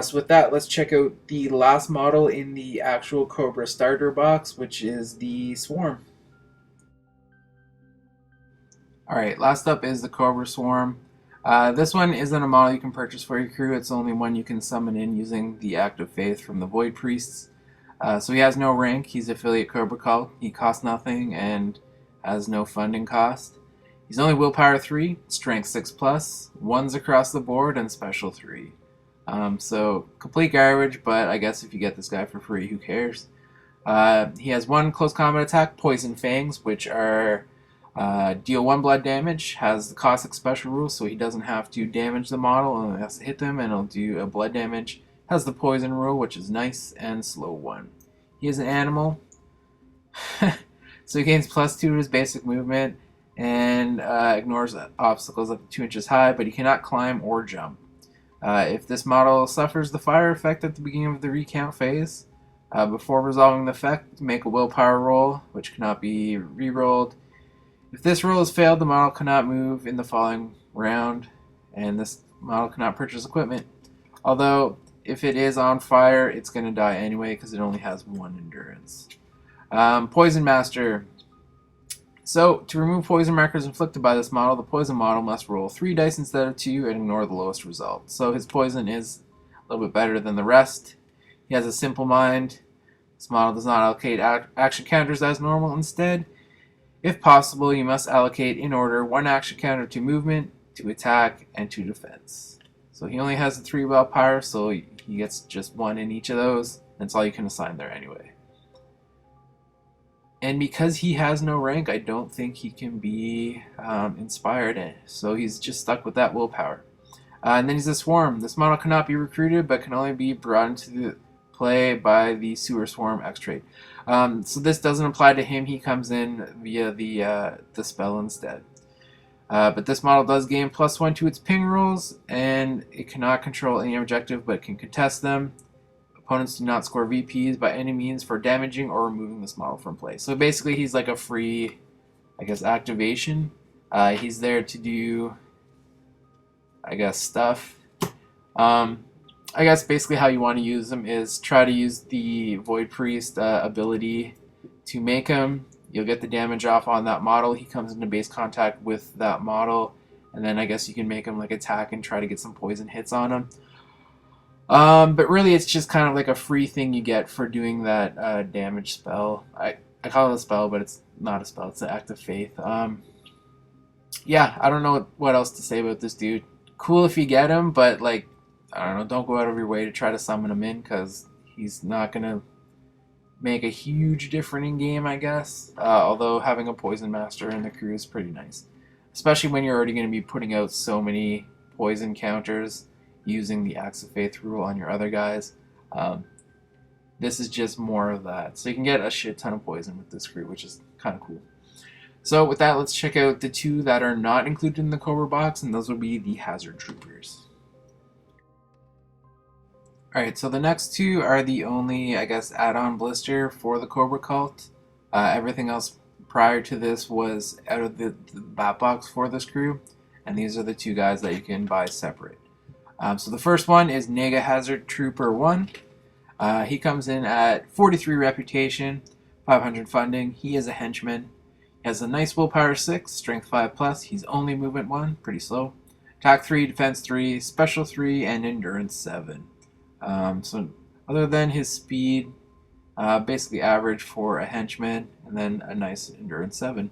Speaker 1: So with that, let's check out the last model in the actual Cobra starter box, which is the Swarm. Alright, last up is the Cobra Swarm. This one isn't a model you can purchase for your crew. It's only one you can summon in using the Act of Faith from the Void Priests. So he has no rank. He's affiliate Cobra Cult. He costs nothing and has no funding cost. He's only Willpower 3, Strength 6+, 1s across the board, and Special 3. So complete garbage, but I guess if you get this guy for free, who cares? He has 1 close combat attack, Poison Fangs, which are deal 1 blood damage, has the caustic special rule, so he doesn't have to damage the model, only has to hit them, and it'll do a blood damage. Has the poison rule, which is nice, and slow 1. He is an animal, so he gains +2 to his basic movement, and ignores obstacles up to 2 inches high, but he cannot climb or jump. If this model suffers the fire effect at the beginning of the recount phase, before resolving the effect, make a willpower roll, which cannot be re-rolled. If this roll is failed, the model cannot move in the following round, and this model cannot purchase equipment. Although, if it is on fire, it's going to die anyway because it only has 1 endurance. Poison Master. So, to remove poison markers inflicted by this model, the poison model must roll 3 dice instead of 2 and ignore the lowest result. So his poison is a little bit better than the rest. He has a simple mind. This model does not allocate action counters as normal. Instead, if possible, you must allocate in order 1 action counter to movement, to attack, and to defense. So he only has the 3 willpower, so he gets just 1 in each of those. That's all you can assign there anyway. And because he has no rank, I don't think he can be inspired, so he's just stuck with that willpower. And then he's a Swarm. This model cannot be recruited, but can only be brought into the play by the Sewer Swarm X trait. So this doesn't apply to him. He comes in via the spell instead. But this model does gain +1 to its ping rolls, and it cannot control any objective, but can contest them. Opponents do not score VPs by any means for damaging or removing this model from play. So basically, he's like a free, I guess, activation He's there to do, I guess, stuff. I guess basically how you want to use him is try to use the Void Priest ability to make him. You'll get the damage off on that model. He comes into base contact with that model, and then I guess you can make him like attack and try to get some poison hits on him. But really, it's just kind of like a free thing you get for doing that damage spell. I call it a spell, but it's not a spell. It's an act of faith. Yeah, I don't know what else to say about this dude. Cool if you get him, but like, I don't know, don't go out of your way to try to summon him in, because he's not going to make a huge difference in game, I guess. Although having a Poison Master in the crew is pretty nice. Especially when you're already going to be putting out so many poison counters using the Acts of Faith rule on your other guys. This is just more of that. So you can get a shit ton of poison with this crew, which is kind of cool. So with that, let's check out the two that are not included in the Cobra box, and those will be the Hazard Troopers. Alright, so the next two are the only, I guess, add-on blister for the Cobra Cult. Everything else prior to this was out of the Batbox for this crew, and these are the two guys that you can buy separate. So the first one is Lancehead Hazard Trooper 1. He comes in at 43 reputation, 500 funding. He is a henchman. He has a nice willpower 6, strength 5+. He's only movement 1, pretty slow. Attack 3, defense 3, special 3, and endurance 7. So other than his speed, basically average for a henchman, and then a nice endurance 7.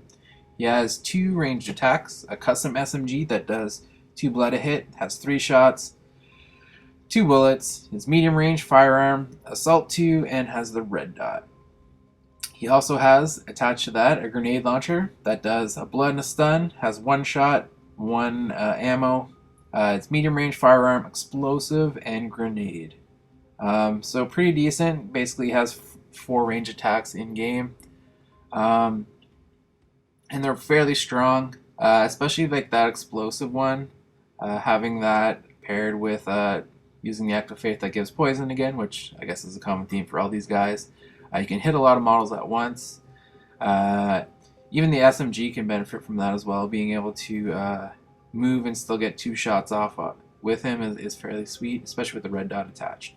Speaker 1: He has 2 ranged attacks, a custom SMG that does 2 blood a hit, has 3 shots, 2 bullets, his medium range firearm, assault 2, and has the red dot. He also has, attached to that, a grenade launcher that does a blood and a stun, has 1 shot, 1 ammo, it's medium range firearm, explosive, and grenade. So pretty decent. Basically has 4 range attacks in game. And they're fairly strong, especially like that explosive one. Having that paired with using the Act of Faith that gives poison again, which I guess is a common theme for all these guys. You can hit a lot of models at once. Even the SMG can benefit from that as well. Being able to move and still get 2 shots off with him is fairly sweet, especially with the red dot attached.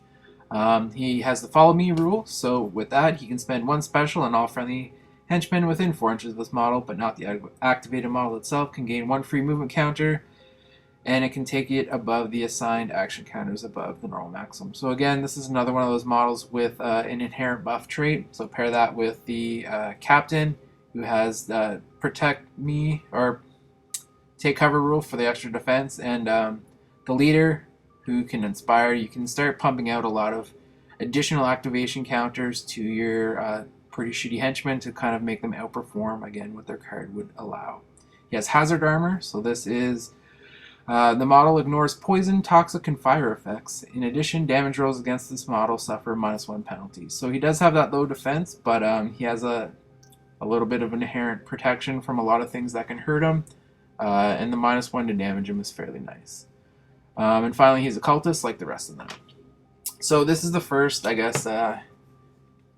Speaker 1: He has the follow me rule, so with that he can spend 1 special and all friendly henchmen within 4 inches of this model, but not the activated model itself, can gain 1 free movement counter, and it can take it above the assigned action counters above the normal maximum. So again, this is another one of those models with an inherent buff trait, so pair that with the Captain, who has protect me, or take cover rule for the extra defense, and the leader, who can inspire. You can start pumping out a lot of additional activation counters to your pretty shitty henchmen to kind of make them outperform, again, what their card would allow. He has Hazard Armor, so this is the model ignores poison, toxic, and fire effects. In addition, damage rolls against this model suffer -1 penalty. So he does have that low defense, but he has a little bit of an inherent protection from a lot of things that can hurt him, and the -1 to damage him is fairly nice. And finally, he's a cultist like the rest of them. So this is the first, I guess,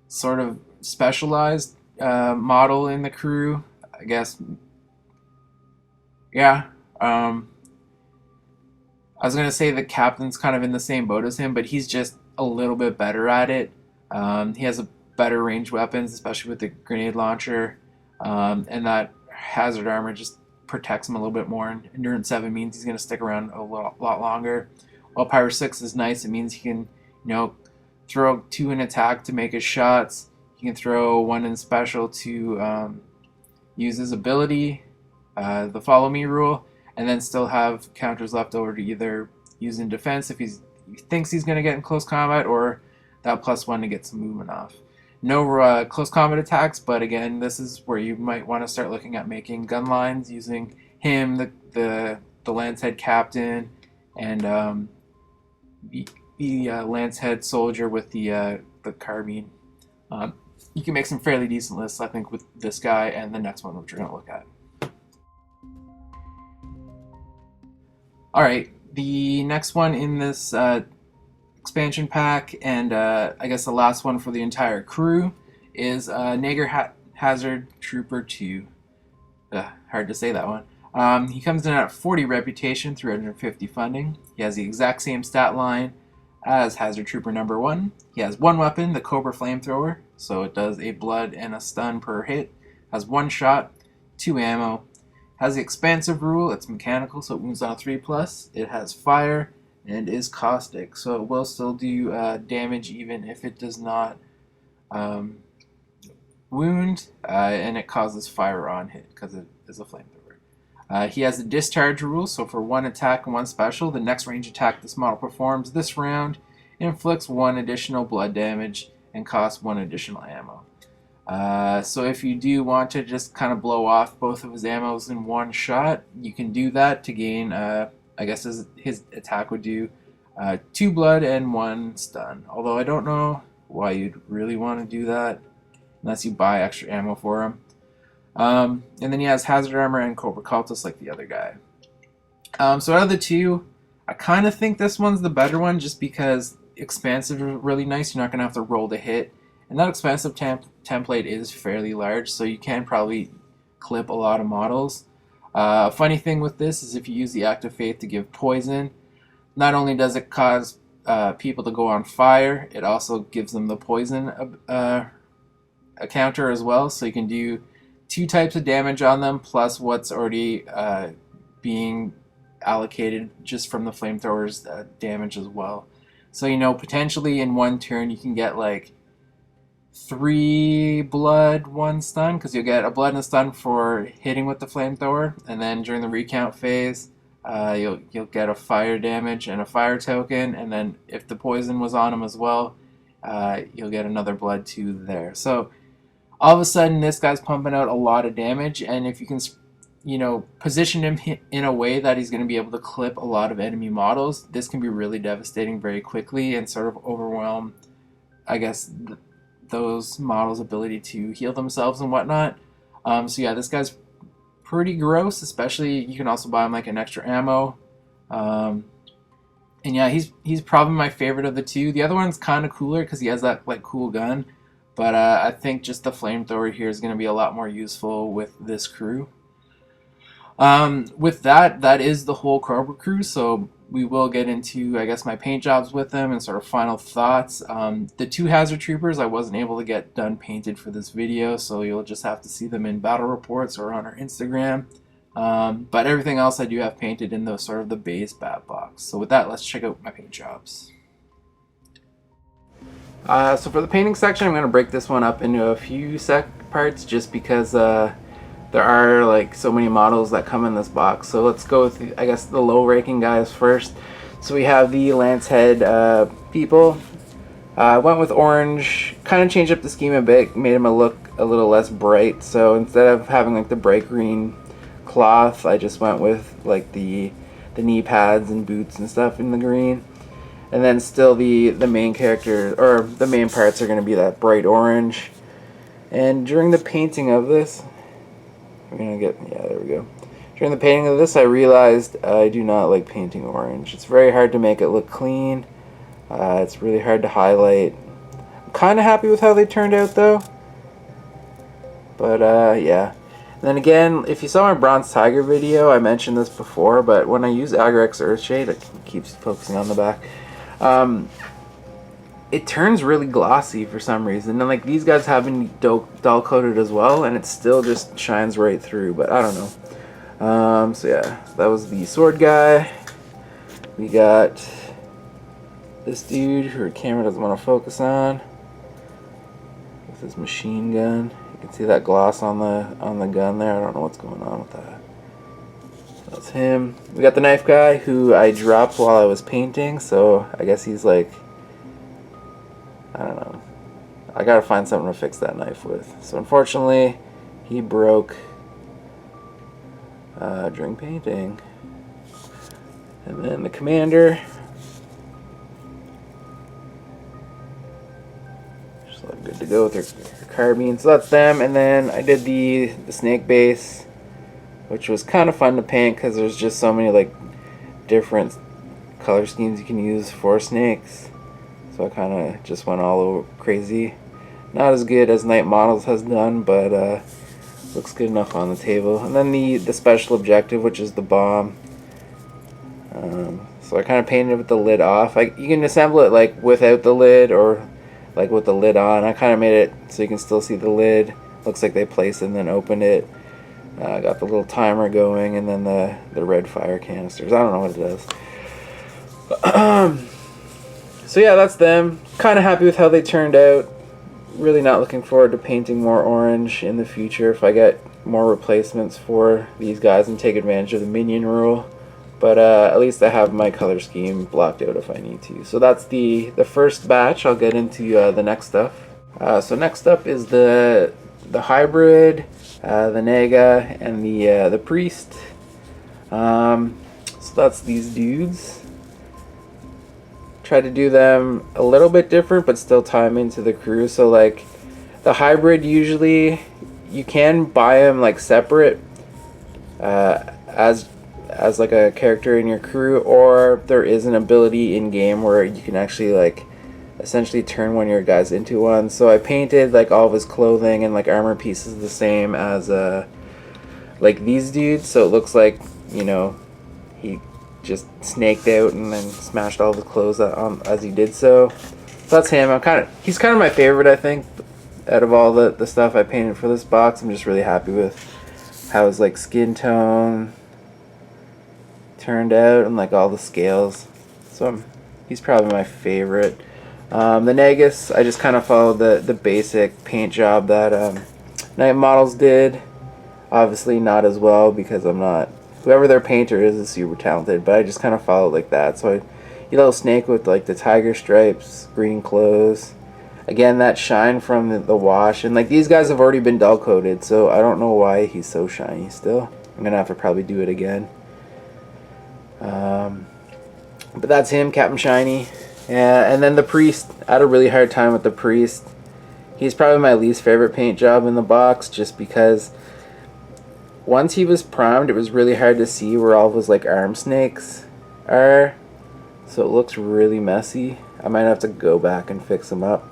Speaker 1: sort of specialized model in the crew, I guess. Yeah. I was going to say the Captain's kind of in the same boat as him, but he's just a little bit better at it. He has a better ranged weapons, especially with the grenade launcher, and that Hazard Armor just protects him a little bit more, and endurance 7 means he's going to stick around a lot longer. While power 6 is nice, it means he can, throw 2 in attack to make his shots. He can throw 1 in special to use his ability, the follow me rule, and then still have counters left over to either use in defense if he thinks he's going to get in close combat, or that +1 to get some movement off. No close combat attacks, but again, this is where you might want to start looking at making gun lines using him, the Lancehead Captain, and the Lancehead Soldier with the carbine. You can make some fairly decent lists, I think, with this guy and the next one, which we're going to look at. Alright, the next one in this expansion pack, and I guess the last one for the entire crew, is Lancehead Hazard Trooper 2. Hard to say that one. He comes in at 40 reputation, 350 funding. He has the exact same stat line as Hazard Trooper number 1. He has one weapon, the Cobra Flamethrower, so it does a blood and a stun per hit. Has one shot, 2 ammo. Has the expansive rule, it's mechanical, so it wounds on a 3+. It has fire and is caustic, so it will still do damage even if it does not wound, and it causes fire on hit because it is a flamethrower. He has the discharge rule, so for one attack and one special, the next range attack this model performs this round inflicts 1 additional blood damage and costs 1 additional ammo. So if you do want to just kind of blow off both of his ammos in one shot, you can do that to gain, I guess his attack would do 2 blood and 1 stun. Although I don't know why you'd really want to do that unless you buy extra ammo for him. And then he has Hazard Armor and Cobra Cultist like the other guy. So out of the two, I kind of think this one's the better one just because expansive is really nice. You're not going to have to roll to hit. And that expansive template is fairly large, so you can probably clip a lot of models. Funny thing with this is if you use the Act of Faith to give poison, not only does it cause people to go on fire, it also gives them the poison a counter as well, so you can do 2 types of damage on them plus what's already being allocated just from the flamethrower's damage as well. So you know, potentially in one turn you can get like 3 blood, 1 stun, because you'll get a blood and a stun for hitting with the flamethrower, and then during the recount phase you'll get a fire damage and a fire token, and then if the poison was on him as well, you'll get another blood 2 there. So all of a sudden this guy's pumping out a lot of damage, and if you can, you know, position him in a way that he's going to be able to clip a lot of enemy models, this can be really devastating very quickly and sort of overwhelm, I guess, those models' ability to heal themselves and whatnot. So yeah, this guy's pretty gross, especially you can also buy him like an extra ammo. And yeah, he's probably my favorite of the two. The other one's kind of cooler because he has that like cool gun, but I think just the flamethrower here is going to be a lot more useful with this crew. With that is the whole Cobra crew, so we will get into, I guess, my paint jobs with them and sort of final thoughts. The 2 Hazard Troopers I wasn't able to get done painted for this video, so you'll just have to see them in battle reports or on our Instagram. But everything else I do have painted in the sort of the base Batbox. So with that, let's check out my paint jobs. So for the painting section, I'm going to break this one up into a few parts just because there are like so many models that come in this box. So let's go with I guess the low ranking guys first. So we have the Lancehead people. I went with orange, kind of changed up the scheme a bit, made them look a little less bright. So instead of having like the bright green cloth, I just went with like the knee pads and boots and stuff in the green. And then still the main character, or the main parts, are going to be that bright orange. And during the painting of this, we're going to get, yeah, there we go. During the painting of this, I realized I do not like painting orange. It's very hard to make it look clean. It's really hard to highlight. I'm kind of happy with how they turned out though. But yeah. And then again, if you saw my Bronze Tiger video, I mentioned this before, but when I use Agrex Earthshade, it keeps focusing on the back. It turns really glossy for some reason, and like these guys have been dull coated as well, and it still just shines right through, but I don't know. So yeah, that was the sword guy. We got this dude who the camera doesn't want to focus on with his machine gun. You can see that gloss on the gun there. I don't know what's going on with that. That's him. We got the knife guy who I dropped while I was painting, so I guess he's like, I don't know. I gotta find something to fix that knife with. So unfortunately, he broke during painting. And then the commander. Just look good to go with her carbine. So that's them. And then I did the snake base, which was kind of fun to paint because there's just so many like different color schemes you can use for snakes. So I kind of just went all over crazy. Not as good as Night Models has done, but Looks good enough on the table. And then the special objective, which is the bomb. So I kind of painted it with the lid off. You can assemble it like without the lid or like with the lid on. I kind of made it so you can still see the lid. Looks like they placed it and then opened it. Got the little timer going, and then the red fire canisters. I don't know what it does. So yeah, that's them. Kind of happy with how they turned out. Really not looking forward to painting more orange in the future if I get more replacements for these guys and take advantage of the minion rule. But at least I have my color scheme blocked out if I need to. So that's the first batch. I'll get into the next stuff. So next up is the hybrid, the Naga, and the priest. So that's these dudes. Try to do them a little bit different, but still tie them into the crew. So like the hybrid, usually you can buy them like separate as like a character in your crew, or there is an ability in game where you can actually like essentially turn one of your guys into one. So I painted like all of his clothing and like armor pieces the same as like these dudes, so it looks like, you know, he just snaked out and then smashed all the clothes as he did so. That's him. He's kind of my favorite, I think, out of all the stuff I painted for this box. I'm just really happy with how his like skin tone turned out and like all the scales. So he's probably my favorite. The Nagus, I just kind of followed the basic paint job that Night Models did. Obviously not as well because I'm not, whoever their painter is super talented, but I just kind of followed like that. So little snake with like the tiger stripes, green clothes. Again, that shine from the wash, and like these guys have already been dull coated, so I don't know why he's so shiny still. I'm gonna have to probably do it again. But that's him, Captain Shiny. Yeah, and then the priest. I had a really hard time with the priest. He's probably my least favorite paint job in the box, just because once he was primed, it was really hard to see where all of his like arm snakes are. So it looks really messy. I might have to go back and fix him up.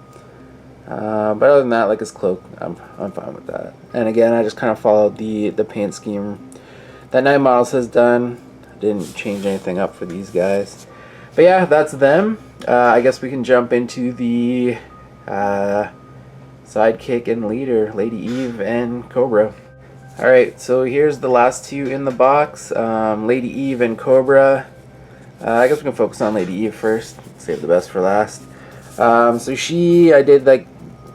Speaker 1: But other than that, like his cloak, I'm fine with that. And again, I just kind of followed the paint scheme that Night Models has done. I didn't change anything up for these guys. But yeah, that's them. I guess we can jump into the sidekick and leader, Lady Eve and Cobra. Alright, so here's the last two in the box, Lady Eve and Cobra. I guess we can focus on Lady Eve first, save the best for last. So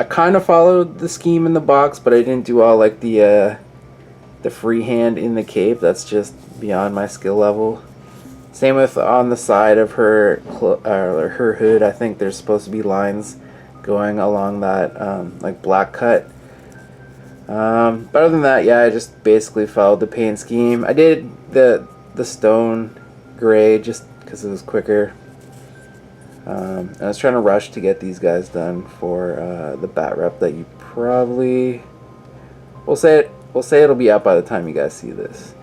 Speaker 1: I kind of followed the scheme in the box, but I didn't do all like the freehand in the cape. That's just beyond my skill level. Same with on the side of her hood. I think there's supposed to be lines going along that like black cut. But other than that, yeah, I just basically followed the paint scheme. I did the stone gray just because it was quicker. And I was trying to rush to get these guys done for the bat rep that you probably we'll say it'll be up by the time you guys see this.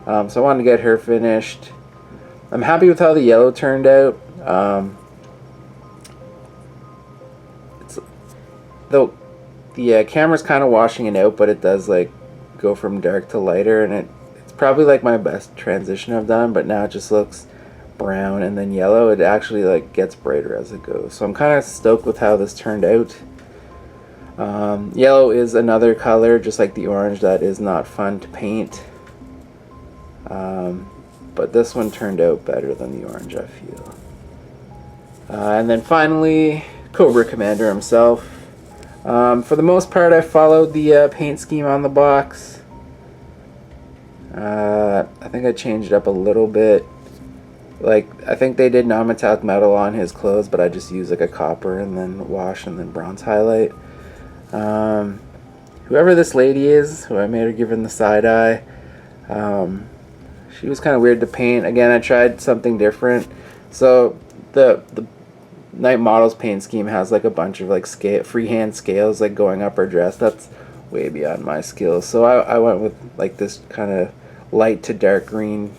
Speaker 1: So I wanted to get her finished. I'm happy with how the yellow turned out. The camera's kind of washing it out, but it does like go from dark to lighter, and it's probably like my best transition I've done. But now it just looks brown and then yellow. It actually like gets brighter as it goes. So I'm kind of stoked with how this turned out. Yellow is another color, just like the orange, that is not fun to paint. But this one turned out better than the orange, I feel. And then finally, Cobra Commander himself. For the most part, I followed the paint scheme on the box. I think I changed it up a little bit. Like, I think they did non-metallic metal on his clothes, but I just used like a copper and then wash and then bronze highlight. Whoever this lady is, who I made her given the side eye, she was kind of weird to paint. Again, I tried something different. So the Night Models paint scheme has like a bunch of like freehand scales like going up her dress. That's way beyond my skills. So I went with like this kind of light to dark green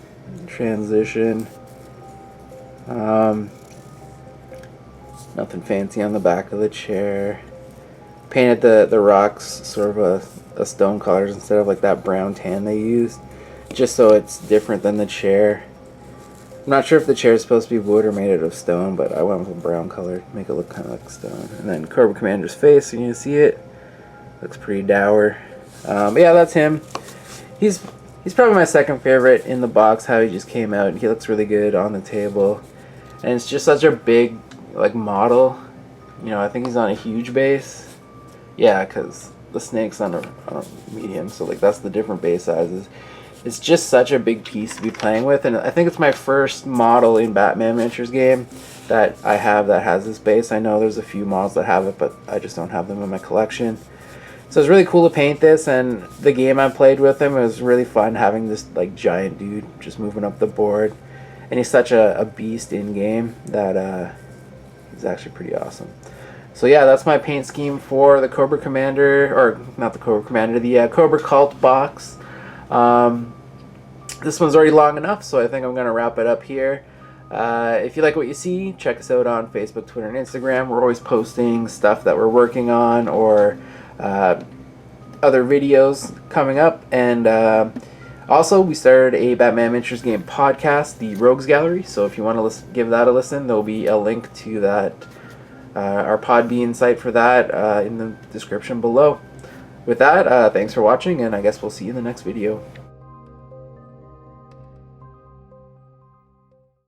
Speaker 1: transition. Nothing fancy on the back of the chair. Painted the rocks sort of a a stone colors instead of like that brown tan they used, just so it's different than the chair. I'm not sure if the chair is supposed to be wood or made out of stone, but I went with a brown color to make it look kind of like stone. And then Cobra Commander's face, you can see it. Looks pretty dour. But yeah, that's him. He's probably my second favorite in the box, how he just came out. He looks really good on the table. And it's just such a big like model. You know, I think he's on a huge base. Yeah, because the snake's on a medium, so like that's the different base sizes. It's just such a big piece to be playing with, and I think it's my first model in Batman Miniatures game that I have that has this base. I know there's a few models that have it, but I just don't have them in my collection. So it's really cool to paint this, and the game I played with him, it was really fun having this like giant dude just moving up the board. And he's such a beast in game that he's actually pretty awesome. So yeah, that's my paint scheme for the Cobra Commander, or not the Cobra Commander, the Cobra Cult box. This one's already long enough, so I think I'm going to wrap it up here. If you like what you see, check us out on Facebook, Twitter, and Instagram. We're always posting stuff that we're working on, or other videos coming up. And also, we started a Batman Miniatures game podcast, the Rogues Gallery. So if you want to give that a listen, there'll be a link to that, our Podbean site for that in the description below. With that, thanks for watching, and I guess we'll see you in the next video.